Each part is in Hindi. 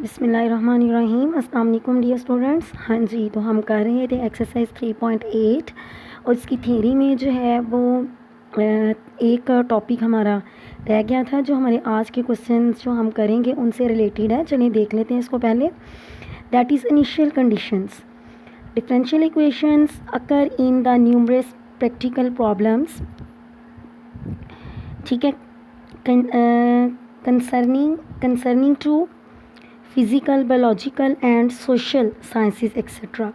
बिस्मिल्लाहिर्रहमानिर्रहीम। अस्सलाम वालेकुम डियर स्टूडेंट्स। हाँ जी, तो हम कर रहे थे एक्सरसाइज 3.8 और इसकी थ्योरी में जो है वो एक टॉपिक हमारा रह गया था जो हमारे आज के क्वेश्चंस जो हम करेंगे उनसे रिलेटेड है। चलिए देख लेते हैं इसको पहले। That is initial conditions. Differential equations occur in the numerous practical problems, ठीक है, concerning to physical, biological and social sciences etc.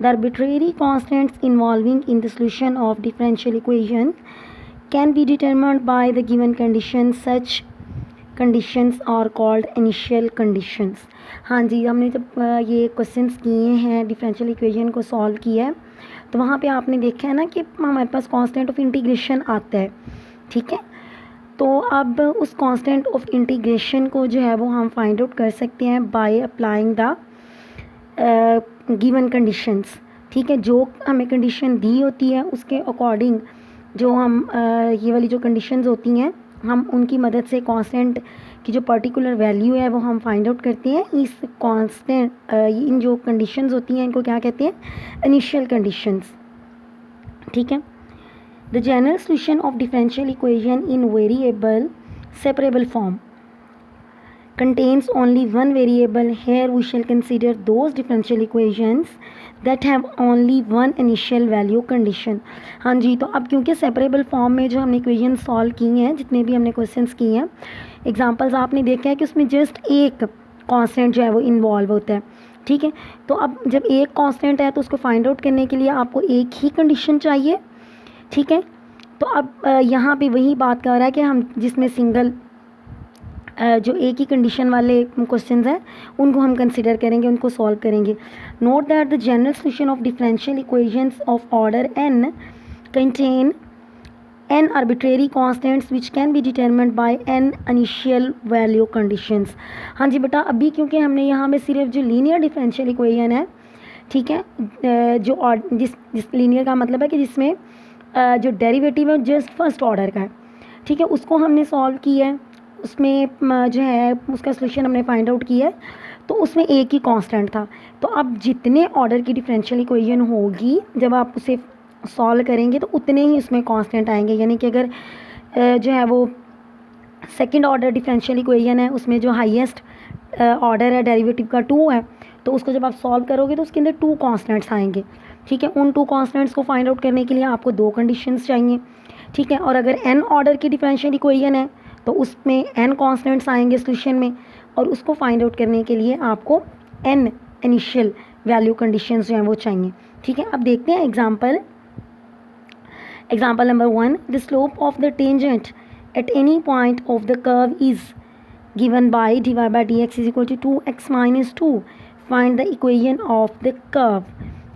The arbitrary constants involving in the solution of differential equation can be determined by the given conditions. Such conditions are called initial conditions. हाँ जी, हमने जब ये क्वेश्चंस किए हैं, डिफरेंशियल इक्वेशन को सॉल्व किया है, तो वहाँ पे आपने देखा है ना कि हमारे पास कांस्टेंट ऑफ इंटीग्रेशन आता है, ठीक है। तो अब उस कांस्टेंट ऑफ इंटीग्रेशन को जो है वो हम फाइंड आउट कर सकते हैं by applying the given conditions, ठीक है। जो हमें कंडीशन दी होती है उसके अकॉर्डिंग जो हम ये वाली जो कंडीशंस होती हैं हम उनकी मदद से कांस्टेंट की जो पर्टिकुलर वैल्यू है वो हम फाइंड आउट करते हैं। इस कांस्टेंट इन जो कंडीशंस होती हैं इनको क्या कहते हैं? इनिशियल कंडीशंस, ठीक है। The general solution of differential equation in variable separable form contains only one variable. Here we shall consider those differential equations that have only one initial value condition. हाँ जी, तो अब क्योंकि सेपरेबल फॉर्म में जो हमने इक्वेशन सॉल्व की हैं, जितने भी हमने क्वेश्चंस किए हैं, एग्जांपल्स आपने देखा है कि उसमें जस्ट एक कांस्टेंट जो है वो इन्वॉल्व होता है, ठीक है। तो अब जब एक कांस्टेंट है तो उसको फाइंड आउट करने के लिए आपको एक ही कंडीशन चाहिए, ठीक है। तो अब यहाँ पे वही बात कर रहा है कि हम जिसमें सिंगल जो एक ही कंडीशन वाले क्वेश्चंस हैं उनको हम कंसिडर करेंगे, उनको सॉल्व करेंगे। Note that the general solution of differential equations of order n contain n arbitrary constants which can be determined by n initial value conditions. हाँ जी बेटा, अभी क्योंकि हमने यहाँ में सिर्फ जो लीनियर डिफरेंशियल इक्वेशन है, ठीक है, जो जिस लीनियर का मतलब है कि जिसमें जो डेरिवेटिव है जस्ट फर्स्ट ऑर्डर का है, ठीक है, उसको हमने सॉल्व किया है। उसमें जो है उसका सोल्यूशन हमने फाइंड आउट किया है, तो उसमें एक ही कांस्टेंट था। तो अब जितने ऑर्डर की डिफरेंशियल इक्वेशन होगी जब आप उसे सॉल्व करेंगे तो उतने ही उसमें कांस्टेंट आएंगे। यानी कि अगर जो है वो सेकंड ऑर्डर डिफरेंशियल इक्वेशन है उसमें जो हाईएस्ट ऑर्डर है डेरिवेटिव का 2 है, तो उसको जब आप सॉल्व करोगे तो उसके अंदर 2 कांस्टेंट्स आएंगे, ठीक है। उन 2 कांस्टेंट्स को फाइंड आउट करने के लिए आपको 2 कंडीशंस चाहिए, ठीक है। और अगर n ऑर्डर की डिफरेंशियल इक्वेशन है तो उसमें n कांस्टेंट्स आएंगे सोल्यूशन में, और उसको फाइंड आउट करने के लिए आपको n इनिशियल वैल्यू कंडीशंस जो हैं वो चाहिए, ठीक है। अब देखते हैं example number 1। The slope of the tangent at any point of the curve is given by dy by dx is equal to 2x minus 2. Find the equation of the curve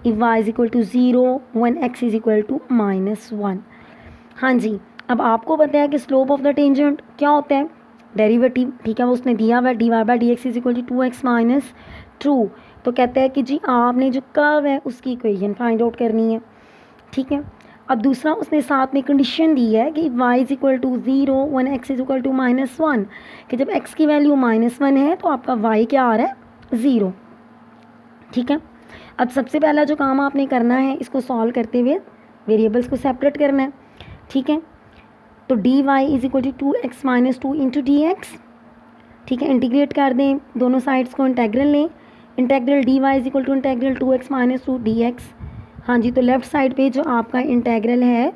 if y is equal to 0 when x is equal to minus 1. हाँ जी, अब आपको पता है कि स्लोप ऑफ द टेंजेंट क्या होता है? डेरिवेटिव, ठीक है, वो उसने दिया हुआ है dy by dx is equal to 2x minus 2। तो कहता है कि जी आपने जो कर्व है उसकी इक्वेशन फाइंड आउट करनी है, ठीक है। अब दूसरा उसने साथ में कंडीशन दी है कि y is equal to 0 one x is equal to -1, कि जब x की वैल्यू -1 है तो आपका y क्या आ रहा है? 0, ठीक है। अब सबसे पहला जो काम आपने करना है इसको सॉल्व करते हुए वेरिएबल्स को सेपरेट करना है, ठीक है। तो dy is equal to 2x minus 2 into D X, ठीक है। इंटीग्रेट कर दें दोनों साइड्स को, इंटेग्रल लें। Integral dy is equal to integral 2x minus 2 D X. हाँ जी, तो लेफ़्ट साइड पे जो आपका इंटेग्रल है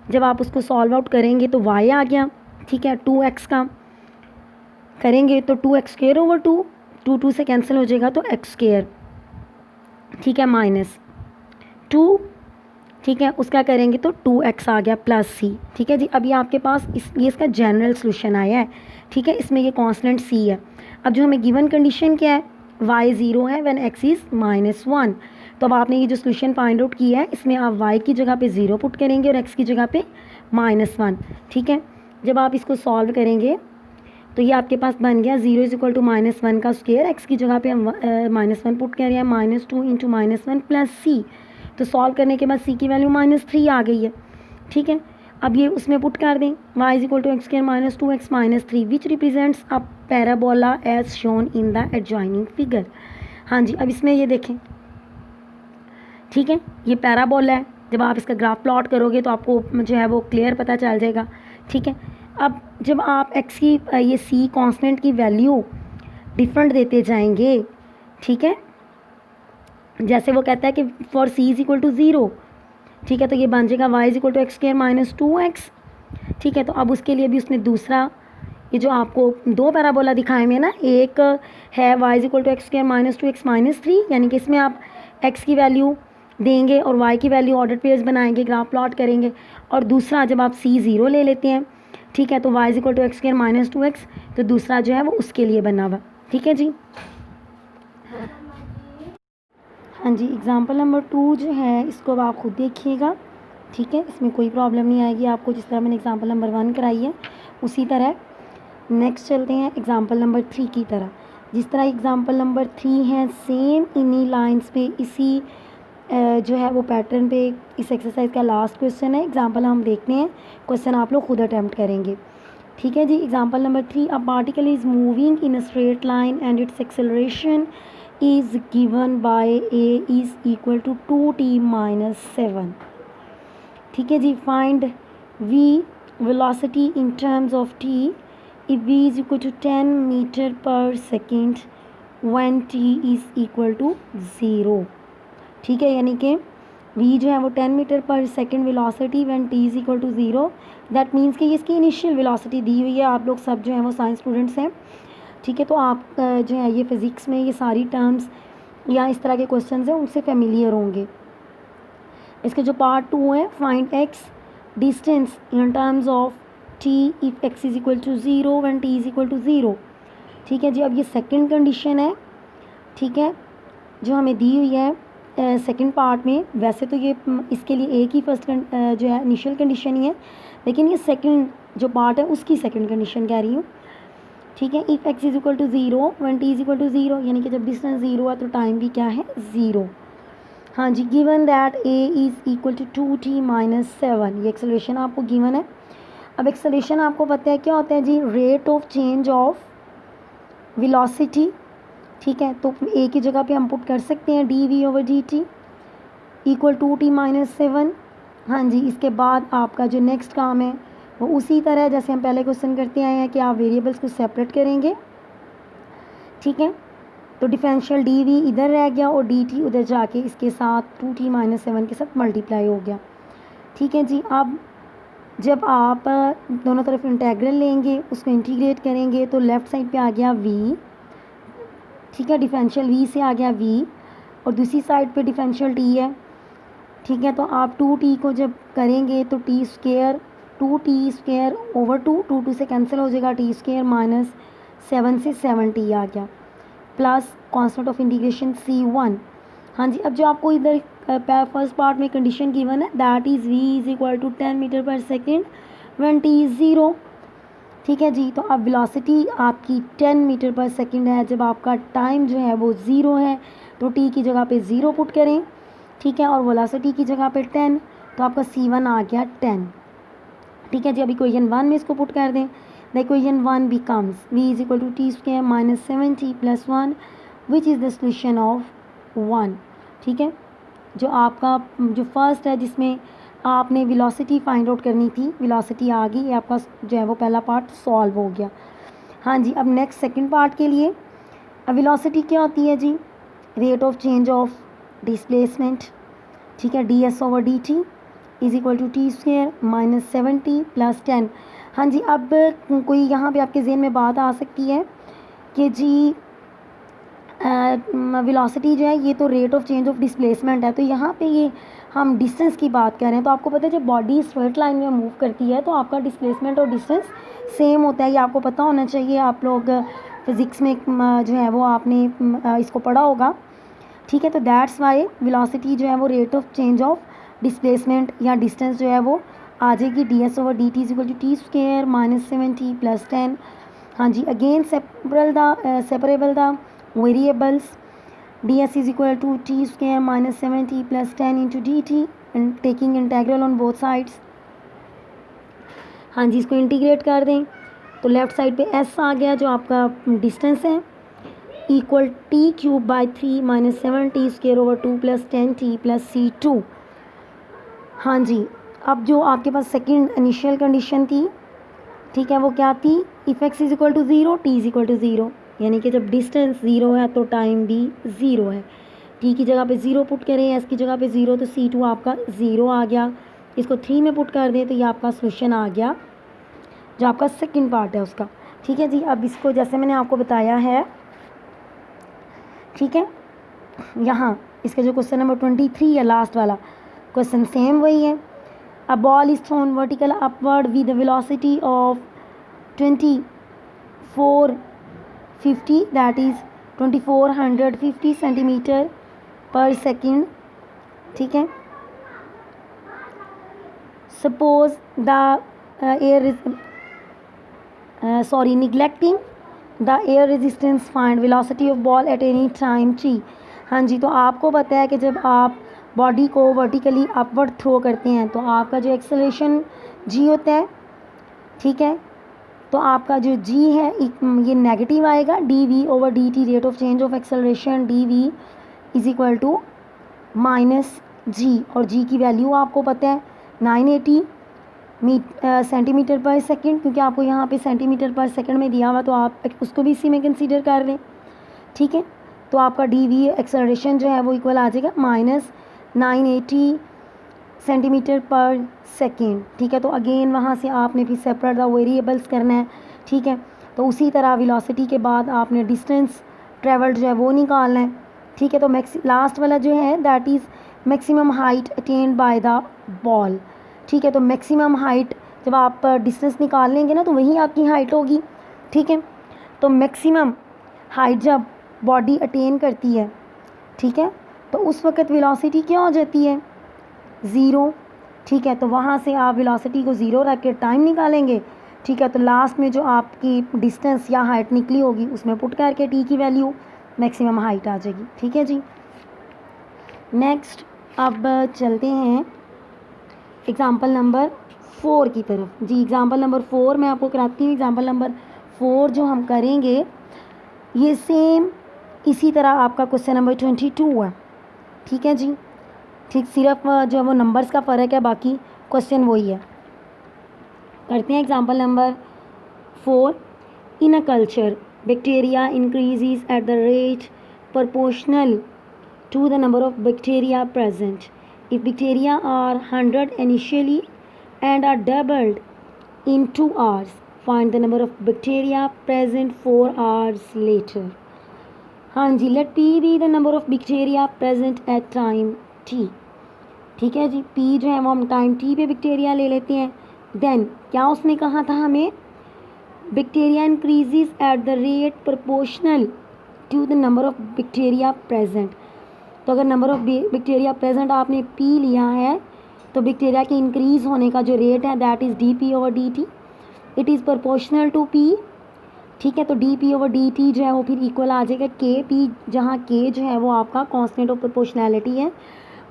जब आप उसको सॉल्व आउट करेंगे तो y आ गया, ठीक है। 2x का करेंगे तो 2x स्क्वायर ओवर 2, 2 से कैंसिल हो जाएगा तो x स्क्वायर, ठीक है, माइनस 2, ठीक है। उसका करेंगे तो 2x आ गया प्लस c, ठीक है जी। अभी आपके पास ये इसका जनरल सोल्यूशन आया है, ठीक है। इसमें ये कांस्टेंट c है। अब जो हमें गिवन कंडीशन क्या है? y 0 है व्हेन x इज़ -1। तो अब आपने ये जो सोल्यूशन फाइंड आउट किया है इसमें आप y की जगह पे 0 पुट करेंगे और x की जगह पे -1, ठीक है। जब आप इसको सॉल्व करेंगे तो ये आपके पास बन गया 0 इज इक्वल टू -1 का स्क्वायर, x की जगह पे हम -1 पुट कर रहे हैं, -2 इंटू -1 प्लस c। तो सॉल्व करने के बाद c की वैल्यू -3 आ गई है, ठीक है। अब ये उसमें पुट कर दें, y is equal to X square minus 2x minus 3 which represents a parabola as shown in the adjoining figure. हाँ जी, अब इसमें ये देखें, ठीक है, ये पैराबोला है। जब आप इसका ग्राफ प्लॉट करोगे तो आपको जो है वो क्लियर पता चल जाएगा, ठीक है। अब जब आप x की ये c कांस्टेंट की वैल्यू डिफरेंट देते जाएंगे, ठीक है, जैसे वो कहता है कि for c is equal to 0, ठीक है, तो ये बन जाएगा y is equal to X square minus 2x, ठीक है। तो अब उसके लिए भी उसने दूसरा, ये जो आपको दो पैराबोला दिखाए हुए हैं ना, एक है y is equal to X square minus 2x minus 3, यानी कि इसमें आप x की वैल्यू देंगे और y की वैल्यू ऑर्डर पेयर्स बनाएंगे, ग्राफ प्लॉट करेंगे। और दूसरा जब आप c 0 ले लेते हैं, ठीक है, तो y is equal to X square minus 2x, तो दूसरा जो है वो उसके लिए बना हुआ, ठीक है जी। हाँ जी, एग्ज़ाम्पल नंबर 2 जो है इसको अब आप खुद देखिएगा, ठीक है, इसमें कोई प्रॉब्लम नहीं आएगी आपको, जिस तरह मैंने एग्ज़ाम्पल नंबर 1 कराई है उसी तरह। नेक्स्ट चलते हैं एग्ज़ाम्पल नंबर 3 की तरह। जिस तरह एग्ज़ाम्पल नंबर 3 है, सेम इन्हीं लाइंस पे, इसी जो है वो पैटर्न पे इस एक्सरसाइज का लास्ट क्वेश्चन है। एग्ज़ाम्पल हम देखते हैं, क्वेश्चन आप लोग खुद अटैम्प्ट करेंगे, ठीक है जी। Example number 3, a particle is moving in a straight line and its acceleration is given by a is equal to 2t minus 7, ठीक है जी। Find v velocity in terms of t if v is equal to 10 metre per second when t is equal to 0, ठीक है, यानी कि v जो है वो 10 metre per second velocity when t is equal to 0, that means कि ये इसकी इनिशियल वेलोसिटी दी हुई है। आप लोग सब जो है वो साइंस स्टूडेंट्स हैं, ठीक है, तो आप जो है ये फ़िज़िक्स में ये सारी टर्म्स या इस तरह के क्वेश्चंस हैं उनसे फेमिलियर होंगे। इसके जो पार्ट 2 है, find x distance in terms of t if x is equal to 0 when t is equal to 0, ठीक है जी। अब ये सेकंड कंडीशन है, ठीक है, जो हमें दी हुई है सेकंड पार्ट में। वैसे तो ये इसके लिए एक ही फर्स्ट जो है इनिशियल कंडीशन ही है, लेकिन ये सेकंड जो पार्ट है उसकी सेकंड कंडीशन कह रही हूँ, ठीक है। If x is equal to 0 when t is equal to 0, यानी कि जब डिस्टेंस 0 है तो टाइम भी क्या है, 0। हाँ जी, given that a is equal to 2t minus 7, ये एक्सेलरेशन आपको गिवन है। अब एक्सेलरेशन आपको पता है क्या होता है जी, rate of change of velocity, ठीक है। तो a की जगह पे हम पुट कर सकते हैं dv/dt इक्वल 2t माइनस 7। हाँ जी, इसके बाद आपका जो नेक्स्ट काम है वो उसी तरह जैसे हम पहले क्वेश्चन करते आए हैं कि आप वेरिएबल्स को सेपरेट करेंगे, ठीक है। तो डिफरेंशियल dv इधर रह गया और dt उधर जाके इसके साथ 2t माइनस 7 के साथ मल्टीप्लाई हो गया, ठीक है जी। अब जब आप दोनों तरफ इंटेग्रल लेंगे, उसको इंटीग्रेट करेंगे, तो लेफ़्ट साइड पे आ गया v, ठीक है, डिफरेंशियल v से आ गया v, और दूसरी साइड पे डिफरेंशियल t है, ठीक है। तो आप 2t को जब करेंगे तो t square 2t square over 2 से कैंसिल हो जाएगा, t स्क्वायर माइनस 7 से 7t आ गया, plus constant of integration c1। हाँ जी, अब जो आपको इधर फर्स्ट पार्ट में कंडीशन गिवन है, that is v is equal to 10 metre per second when t is 0, ठीक है जी। तो अब वेलोसिटी आपकी 10 मीटर पर सेकेंड है, जब आपका टाइम जो है वो 0 है तो t की जगह पे 0 पुट करें, ठीक है, और वेलोसिटी की जगह पे 10, तो आपका c1 आ गया 10, ठीक है जी। अब इक्वेशन 1 में इसको पुट कर दें, the equation 1 becomes v is equal to T square minus 7t plus 1 which is the solution of 1, ठीक है। जो आपका जो फर्स्ट है जिसमें आपने वेलोसिटी फाइंड आउट करनी थी, वेलोसिटी आ गई, आपका जो है वो पहला पार्ट सॉल्व हो गया। हाँ जी, अब नेक्स्ट सेकंड पार्ट के लिए, अब वेलोसिटी क्या होती है जी, rate of change of displacement, ठीक है, ds/dt is equal to T square minus 7t plus 10। हाँ जी, अब कोई यहाँ पे आपके जहन में बात आ सकती है कि जी वेलोसिटी जो है ये तो rate of change of displacement है, तो यहाँ पे ये हम डिस्टेंस की बात कर रहे हैं। तो आपको पता है जब बॉडी स्ट्रेट लाइन में मूव करती है तो आपका डिस्प्लेसमेंट और डिस्टेंस सेम होता है, ये आपको पता होना चाहिए। आप लोग फिज़िक्स में जो है वो आपने इसको पढ़ा होगा, ठीक है। तो दैट्स वाई वेलोसिटी जो है वो rate of change of displacement या डिस्टेंस जो है वो आ जाएगी ds/dt is equal to T square minus 7t plus 10। हाँ जी, again separable the variables, ds is equal to t square minus 7t plus 10 into dt and taking integral on both sides, हाँ जी, इसको इंटीग्रेट कर दें तो लेफ़्ट साइड पे s आ गया जो आपका डिस्टेंस है, equal t³/3 - 7t² / 2 + 10t + c2। हाँ जी, अब जो आपके पास सेकंड इनिशियल कंडीशन थी, ठीक है, वो क्या थी, इफ़ x = 0 t = 0, यानी कि जब डिस्टेंस 0 है तो टाइम भी 0 है। t की जगह पे 0 पुट करें, s की जगह पे 0, तो c2 आपका 0 आ गया। इसको 3 में पुट कर दें तो ये आपका सोल्यूशन आ गया जो आपका सेकंड पार्ट है उसका। ठीक है जी, अब इसको जैसे मैंने आपको बताया है, ठीक है, यहाँ इसका जो क्वेश्चन नंबर 23 है लास्ट वाला क्वेश्चन सेम वही है। A ball is throne vertical upward with velocity of 2450, that is 2450 centimetre पर सेकेंड। ठीक है, suppose the neglecting the air resistance find velocity of ball at any time t। हाँ जी, तो आपको पता है कि जब आप बॉडी को वर्टिकली अपवर्ड थ्रो करते हैं तो आपका जो एक्सेलरेशन g होता है, ठीक है, तो आपका जो g है ये नेगेटिव आएगा, dv/dt rate of change of acceleration dv = -g, और g की वैल्यू आपको पता है 980 सेंटीमीटर पर सेकंड, क्योंकि आपको यहाँ पे सेंटीमीटर पर सेकंड में दिया हुआ तो आप उसको भी इसी में कंसीडर कर लें। ठीक है, तो आपका dv एक्सेलरेशन जो है वो इक्वल आ जाएगा -980 सेंटीमीटर पर सेकेंड। ठीक है, तो अगेन वहाँ से आपने फिर सेपरेट द वेरिएबल्स करना है। ठीक है, तो उसी तरह वेलोसिटी के बाद आपने डिस्टेंस ट्रेवल्ड जो है वो निकालना है। ठीक है, तो लास्ट वाला जो है that is maximum height attend by the ball. ठीक है, तो मैक्सिमम हाइट जब आप डिस्टेंस निकाल लेंगे ना तो वही आपकी हाइट होगी। ठीक है, तो मैक्सिमम हाइट जब बॉडी अटेन करती है, ठीक है, तो उस वक़्त वेलोसिटी क्या हो जाती है, 0। ठीक है, तो वहाँ से आप वेलोसिटी को 0 रख के टाइम निकालेंगे। ठीक है, तो लास्ट में जो आपकी डिस्टेंस या हाइट निकली होगी उसमें पुट करके t की वैल्यू मैक्सिमम हाइट आ जाएगी। ठीक है जी, नेक्स्ट अब चलते हैं एग्ज़ाम्पल नंबर 4 की तरफ। जी, एग्ज़ाम्पल नंबर 4 मैं आपको कराती हूँ। एग्ज़ाम्पल नंबर 4 जो हम करेंगे ये सेम इसी तरह आपका क्वेश्चन नंबर 22 है। ठीक है जी, ठीक, सिर्फ जो वो नंबर्स का फ़र्क है, बाकी क्वेश्चन वही है। करते हैं example number 4। In a culture bacteria increases at the rate proportional to the number of bacteria present. If bacteria are 100 initially and are doubled in 2 hours, find the number of bacteria present 4 hours later. हाँ जी, let P be the number of bacteria present at time t. ठीक है जी, P जो है वो हम टाइम t पे बैक्टीरिया ले लेते हैं। देन क्या उसने कहा था हमें, bacteria increases at the rate proportional to the number of bacteria present. तो अगर नंबर ऑफ बैक्टीरिया प्रेजेंट आपने P लिया है तो बैक्टीरिया के इंक्रीज़ होने का जो रेट है that is dp/dt, it is proportional to P। ठीक है, तो dp/dt जो है वो फिर इक्वल आ जाएगा Kp, जहाँ K जो है वो आपका कांस्टेंट ऑफ प्रोपोर्शनैलिटी है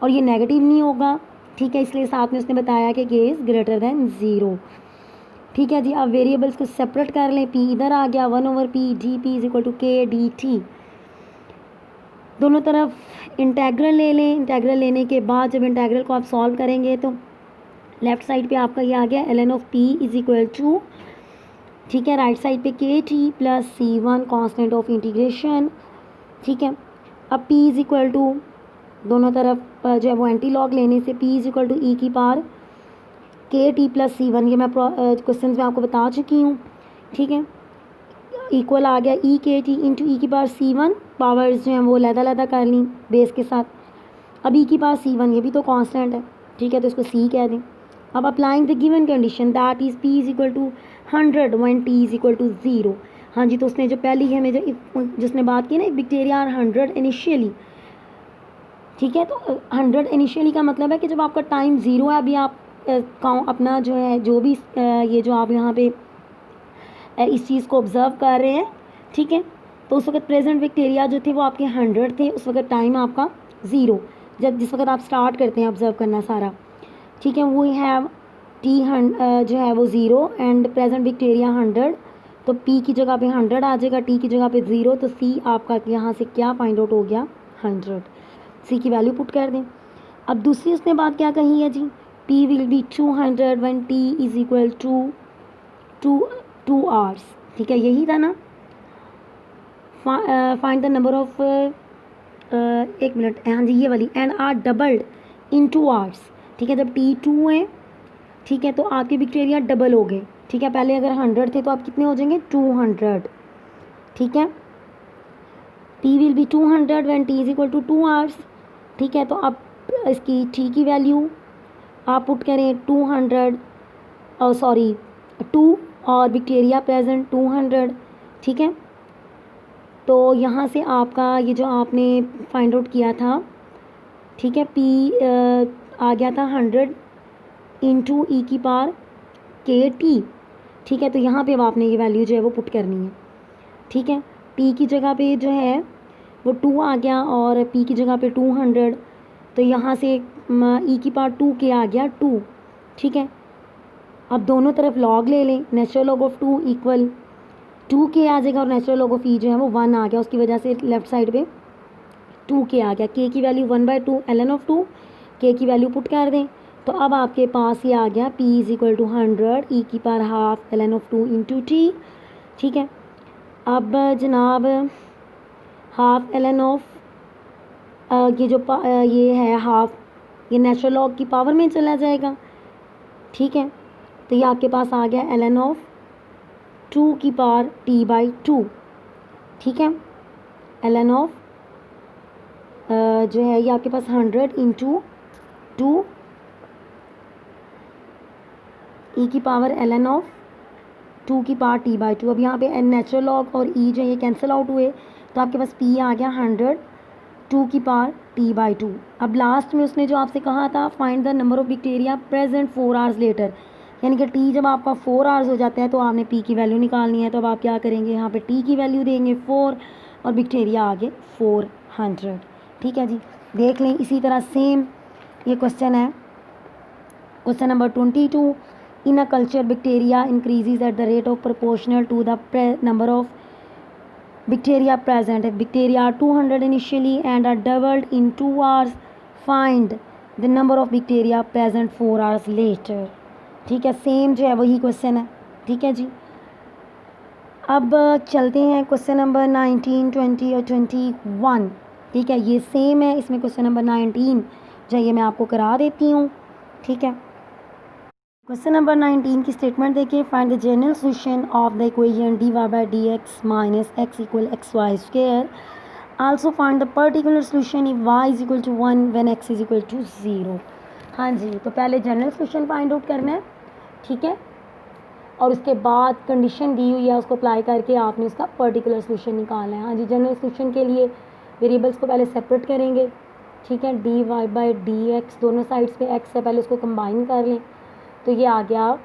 और ये नेगेटिव नहीं होगा। ठीक है, इसलिए साथ में उसने बताया कि K इज़ ग्रेटर दैन 0। ठीक है जी, अब वेरिएबल्स को सेपरेट कर लें। P इधर आ गया 1/P, dp = K dt। दोनों तरफ इंटेग्रल ले लें। इंटेग्रल लेने के बाद जब इंटेग्रल को आप सॉल्व करेंगे तो लेफ़्ट साइड पे आपका ये आ गया ln ऑफ p = ठीक है, राइट साइड पे kt + c1 constant of integration. ठीक है, अब p = दोनों तरफ जो है वो एंटी लॉग लेने से p = e की पावर kt + c1, ये मैं क्वेश्चन में आपको बता चुकी हूँ। ठीक है, इक्वल आ गया ई के टी इंटू ई की पावर c1, पावर्स जो हैं वो लैदा कर ली बेस के साथ। अब ई की पावर c1 ये भी तो कांस्टेंट है। ठीक है, तो इसको c कह दें। अब applying the given condition that is p = 100 when t = 0। हाँ जी, तो उसने जो पहली है हमें जिसने बात की ना, बैक्टीरिया आर 100 इनिशियली। ठीक है, तो 100 इनिशियली का मतलब है कि जब आपका टाइम 0 है, अभी आप अपना जो है जो भी ये जो आप यहाँ पे इस चीज़ को ऑब्ज़र्व कर रहे हैं। ठीक है, तो उस वक्त प्रेजेंट बैक्टीरिया जो थे वो आपके 100 थे, उस वक्त टाइम आपका 0, जब जिस वक्त आप स्टार्ट करते हैं ऑब्ज़र्व करना सारा। ठीक है, वी हैव टी जो है वो 0 एंड प्रेजेंट विक्टोरिया 100, तो पी की जगह पे 100 आ जाएगा, टी की जगह पे 0, तो सी आपका यहाँ से क्या फाइंड आउट हो गया 100। सी की वैल्यू पुट कर दें। अब दूसरी उसने बात क्या कही है जी, P will be 200 when T is equal to 2 hours. ठीक है, यही था ना। फाइंड द नंबर ऑफ, एक मिनट, हाँ जी ये वाली, and are doubled in 2 hours. ठीक है, जब टी 2 है, ठीक है, तो आपके विक्टोरिया डबल हो गए। ठीक है, पहले अगर 100 थे तो आप कितने हो जाएंगे 200। ठीक है, T will be 200 when T is equal to 2 hours. ठीक है, तो आप इसकी टी की वैल्यू आप पुट करें 200, सॉरी 2, और विक्टोरिया प्रेजेंट 200। ठीक है, तो यहाँ से आपका ये जो आपने फाइंड आउट किया था, ठीक है, पी आ गया था 100 इंटू ई की पावर के टी। ठीक है, तो यहाँ पे अब आपने ये वैल्यू जो है वो पुट करनी है। ठीक है, टी की जगह पे जो है वो 2 आ गया और पी की जगह पे 200, तो यहाँ से ई की पावर 2 के आ गया 2। ठीक है, अब दोनों तरफ लॉग ले लें, नेचुरल लॉग ऑफ 2 इक्वल 2 के आ जाएगा और नेचुरल लॉग ऑफ ई जो है वो 1 आ गया, उसकी वजह से लेफ्ट साइड पे 2 के आ गया। के की वैल्यू 1/2 ln ऑफ 2, के की वैल्यू पुट कर दें, तो अब आपके पास ये आ गया p इज इक्वल टू 100 ई की power half ln of 2 into T. ठीक है, अब जनाब हाफ ln ऑफ ये जो ये है हाफ, ये नेचुरल लॉग की पावर में चला जाएगा। ठीक है, तो ये आपके पास आ गया ln ऑफ 2 की पावर t/2। ठीक है, ln ऑफ जो है ये आपके पास 100 इंटू 2 ई की पावर ln ऑफ 2 की पावर t/2। अब यहाँ पे नेचुरल लॉग और ई जो है ये कैंसिल आउट हुए, तो आपके पास p आ गया 100 2 की पावर t/2। अब लास्ट में उसने जो आपसे कहा था find the number of bacteria present 4 hours later, यानी कि t जब आपका 4 आवर्स हो जाता है तो आपने p की वैल्यू निकालनी है। तो अब आप क्या करेंगे, यहाँ पे t की वैल्यू देंगे 4 और बैक्टीरिया आगे 400। ठीक है जी, देख लें इसी तरह सेम ये क्वेश्चन है, question number 22। In a culture bacteria increases at the rate of proportional to the number of bacteria present. If bacteria are 200 initially and are doubled in 2 hours, find the number of bacteria present 4 hours later. ठीक है, सेम जो है वही क्वेश्चन है। ठीक है जी, अब चलते हैं क्वेश्चन नंबर 19, 20 और 21। ठीक है, ये सेम है, इसमें क्वेश्चन नंबर 19 जो ये मैं आपको करा देती हूँ। ठीक है, क्वेश्चन नंबर 19 की स्टेटमेंट देखिए, find the general solution of the equation dy/dx minus x equal xy square, also find the particular solution if y is equal to 1 when x is equal to 0। हाँ जी, तो पहले जनरल सोल्यूशन फाइंड आउट करना है। ठीक है, और उसके बाद कंडीशन दी हुई है उसको अप्लाई करके आपने उसका पर्टिकुलर सोल्यूशन निकालना है। हाँ जी, जनरल सोल्यूशन के लिए वेरिएबल्स को पहले सेपरेट करेंगे। ठीक है, dy/dx दोनों साइड्स पे x है, पहले उसको कंबाइन कर लें, तो ये आ गया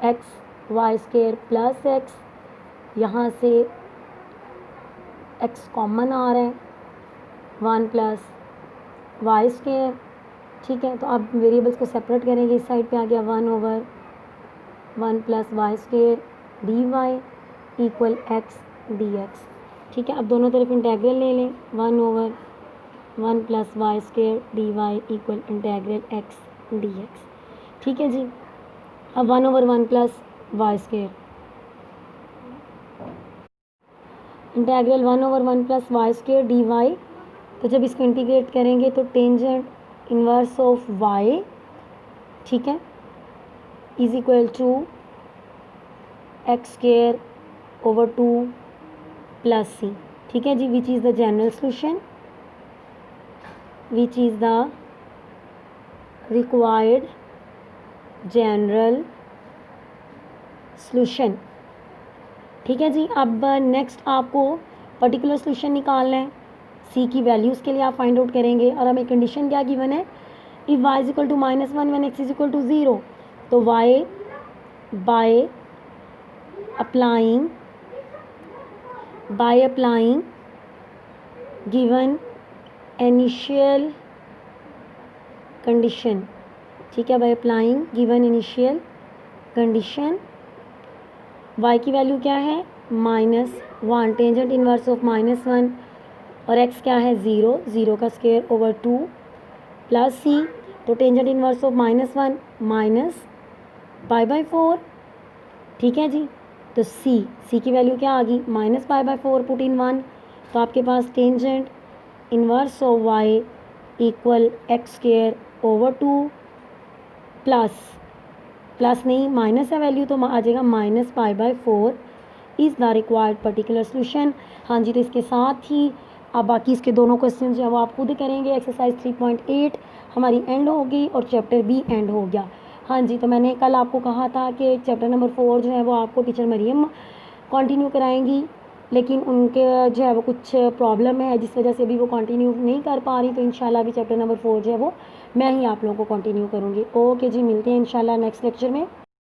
X Y square plus X, यहाँ से x कॉमन आ रहा है 1 प्लस वाई स्क्वायर। ठीक है, तो अब वेरिएबल्स को सेपरेट करेंगे, इस साइड पे आ गया 1/1 plus Y square D Y equal X D X. ठीक है, अब दोनों तरफ इंटेग्रल ले लें, 1/1 plus Y square D Y equal integral X D X. ठीक है जी, अब 1/1 plus Y square integral 1/1 plus Y square D Y, तो जब इसको इंटीग्रेट करेंगे तो टेंजेंट इन्वर्स ऑफ वाई, ठीक है, is equal to X square over 2 plus C. ठीक है जी, which is the general solution, which is the required general solution. ठीक है जी, अब नेक्स्ट आपको पर्टिकुलर सोल्यूशन निकालना है। सी की वैल्यूज़ के लिए आप फाइंड आउट करेंगे और हमें कंडीशन क्या गिवन है, if y is equal to -1 when x is equal to 0, तो y by applying given initial condition, ठीक है, by applying given initial condition y की वैल्यू क्या है -1, टेंजेंट इनवर्स ऑफ -1 और x क्या है 0, 0 का स्क्वायर ओवर 2 प्लस c, तो टेंजेंट इनवर्स ऑफ -1 माइनस π/4। ठीक है जी, तो c की वैल्यू क्या आ गई -π/4, पुट इन 1, तो आपके पास tangent inverse of y equal X square over 2 plus नहीं माइनस है वैल्यू, तो आ जाएगा -π/4 is the required particular solution. हाँ जी, तो इसके साथ ही अब बाकी इसके दोनों क्वेश्चन जो है वो आप खुद करेंगे। एक्सरसाइज 3.8 हमारी एंड हो गई और चैप्टर भी एंड हो गया। हाँ जी, तो मैंने कल आपको कहा था कि चैप्टर नंबर 4 जो है वो आपको टीचर मरियम कंटिन्यू कराएंगी, लेकिन उनके जो है वो कुछ प्रॉब्लम है जिस वजह से भी वो कंटिन्यू नहीं कर पा रही, तो इंशाल्लाह भी चैप्टर नंबर 4 जो है वो मैं ही आप लोगों को कंटिन्यू करूँगी। ओके जी, मिलते हैं इंशाल्लाह नेक्स्ट लेक्चर में।